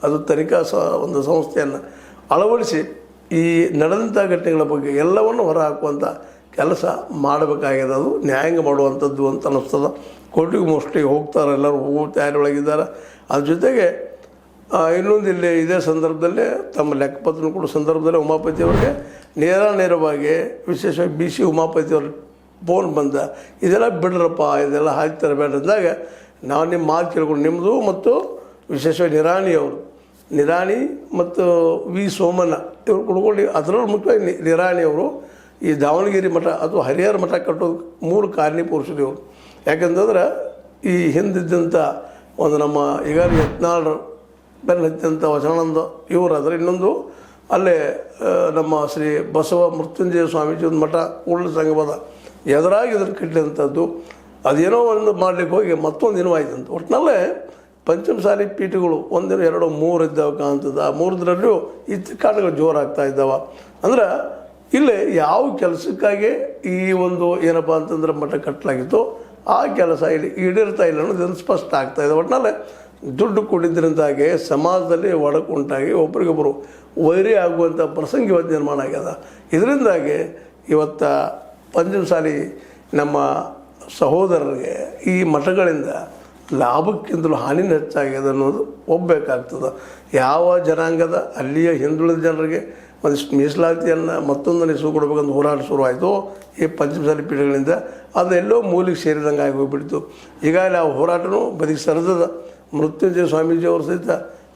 ಅದು ತನಿಖಾ ಒಂದು ಸಂಸ್ಥೆಯನ್ನು ಅಳವಡಿಸಿ ಈ ನಡೆದಂಥ ಘಟನೆಗಳ ಬಗ್ಗೆ ಎಲ್ಲವನ್ನು ಹೊರಹಾಕುವಂಥ ಕೆಲಸ ಮಾಡಬೇಕಾಗಿದೆ. ಅದು ನ್ಯಾಯಾಂಗ ಮಾಡುವಂಥದ್ದು ಅಂತ ಅನ್ನಿಸ್ತದೆ. ಕೋರ್ಟಿಗೆ ಮೋಸ್ಟ್ಲಿ ಹೋಗ್ತಾರೆ, ಎಲ್ಲರೂ ಹೋಗೋ ತಯಾರಿಯೊಳಗಿದ್ದಾರೆ. ಅದ್ರ ಜೊತೆಗೆ ಇನ್ನೊಂದು ಇಲ್ಲಿ ಇದೇ ಸಂದರ್ಭದಲ್ಲೇ ತಮ್ಮ ಲೆಕ್ಕಪತ್ರ ಕೊಡೋ ಸಂದರ್ಭದಲ್ಲೇ ಉಮಾಪತಿಯವರಿಗೆ ನೇರವಾಗಿ ವಿಶೇಷವಾಗಿ BC ಉಮಾಪತಿಯವ್ರ ಫೋನ್ ಬಂದ, ಇದೆಲ್ಲ ಬಿಡ್ರಪ್ಪ, ಇದೆಲ್ಲ ಹಾಕ್ತಾರೆ ಬೇಡ ಅಂದಾಗ ನಾವು ನಿಮ್ಮ ಮಾತು ಕೇಳ್ಕೊಂಡು ನಿಮ್ಮದು ಮತ್ತು ವಿಶೇಷವಾಗಿ ನಿರಾಣಿ ಮತ್ತು ವಿ ಸೋಮಣ್ಣ ಇವ್ರು ಕೊಡ್ಕೊಂಡು ಅದರಲ್ಲೂ ಮುಖ್ಯವಾಗಿ ನಿರಾಣಿಯವರು ಈ ದಾವಣಗೆರೆ ಮಠ ಅಥವಾ ಹರಿಹರ ಮಠ ಕಟ್ಟೋದು ಮೂಲ ಕಾರಣೀಪುರುಷರು ಇವರು. ಯಾಕಂತಂದ್ರೆ ಈ ಹಿಂದಿದ್ದಂಥ ಒಂದು ನಮ್ಮ ಈಗ ಯತ್ನಾಳ್ ಬೆನ್ನ ಹತ್ತಿದಂಥ ವಚನಾನಂದ ಇವರಾದ್ರೆ, ಇನ್ನೊಂದು ಅಲ್ಲೇ ನಮ್ಮ ಶ್ರೀ ಬಸವ ಮೃತ್ಯುಂಜಯ ಸ್ವಾಮೀಜಿ ಒಂದು ಮಠ ಕೂಡಲ ಸಂಗಮದ ಎದುರಾಗಿ ಇದನ್ನು ಕಟ್ಟಿದಂಥದ್ದು. ಅದೇನೋ ಒಂದು ಮಾಡಲಿಕ್ಕೆ ಹೋಗಿ ಮತ್ತೊಂದು ದಿನ ಆಯ್ತಂತ. ಒಟ್ಟಿನಲ್ಲೇ ಪಂಚಮಸಾಲಿ ಪೀಠಗಳು 1 ದಿನ 2 3 ಇದ್ದಾವೆ ಕಾಣ್ತದೆ. ಆ 3 ಈ ಕಾಟಗಳು ಜೋರಾಗ್ತಾ ಇದ್ದಾವೆ. ಅಂದ್ರೆ ಇಲ್ಲೇ ಯಾವ ಕೆಲಸಕ್ಕಾಗಿ ಈ ಒಂದು ಏನಪ್ಪ ಅಂತಂದ್ರೆ ಮಠ ಕಟ್ಟಲಾಗಿತ್ತು ಆ ಕೆಲಸ ಇಲ್ಲಿ ಈಡೇರ್ತಾ ಇಲ್ಲ ಅನ್ನೋದು ಸ್ಪಷ್ಟ ಆಗ್ತಾಯಿದೆ. ಒಟ್ಟಿನಲ್ಲೇ ದುಡ್ಡು ಕೊಟ್ಟಿದ್ದರಿಂದಾಗಿ ಸಮಾಜದಲ್ಲಿ ಒಡಕು ಉಂಟಾಗಿ ಒಬ್ರಿಗೊಬ್ಬರು ವೈರಿ ಆಗುವಂಥ ಪ್ರಸಂಗ ಇವತ್ತು ನಿರ್ಮಾಣ ಆಗ್ಯದ. ಇದರಿಂದಾಗಿ ಇವತ್ತು ಪಂಚಮಸಾಲಿ ನಮ್ಮ ಸಹೋದರರಿಗೆ ಈ ಮಠಗಳಿಂದ ಲಾಭಕ್ಕಿಂತಲೂ ಹಾನಿನ ಹೆಚ್ಚಾಗಿದೆ ಅನ್ನೋದು ಒಪ್ಪಬೇಕಾಗ್ತದೆ. ಯಾವ ಜನಾಂಗದ ಅಲ್ಲಿಯ ಹಿಂದುಳಿದ ಜನರಿಗೆ ಒಂದಿಷ್ಟು ಮೀಸಲಾತಿಯನ್ನು ಮತ್ತೊಂದು ಇಸು ಕೊಡಬೇಕಂತ ಹೋರಾಟ ಶುರುವಾಯಿತು ಈ ಪಂಚಮಸಾಲಿ ಪೀಠಗಳಿಂದ. ಅದೆಲ್ಲೋ ಮೂಲಿಗೆ ಸೇರಿದಂಗೆ ಆಗಿ ಹೋಗ್ಬಿಡ್ತು. ಈಗಾಗಲೇ ಆ ಹೋರಾಟನೂ ಬದಿಗೆ ಸರಿದದ. ಮೃತ್ಯುಂಜಯ ಸ್ವಾಮೀಜಿಯವರು ಸಹಿತ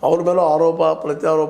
ಅವ್ರ ಮೇಲೂ ಆರೋಪ ಪ್ರತ್ಯಾರೋಪ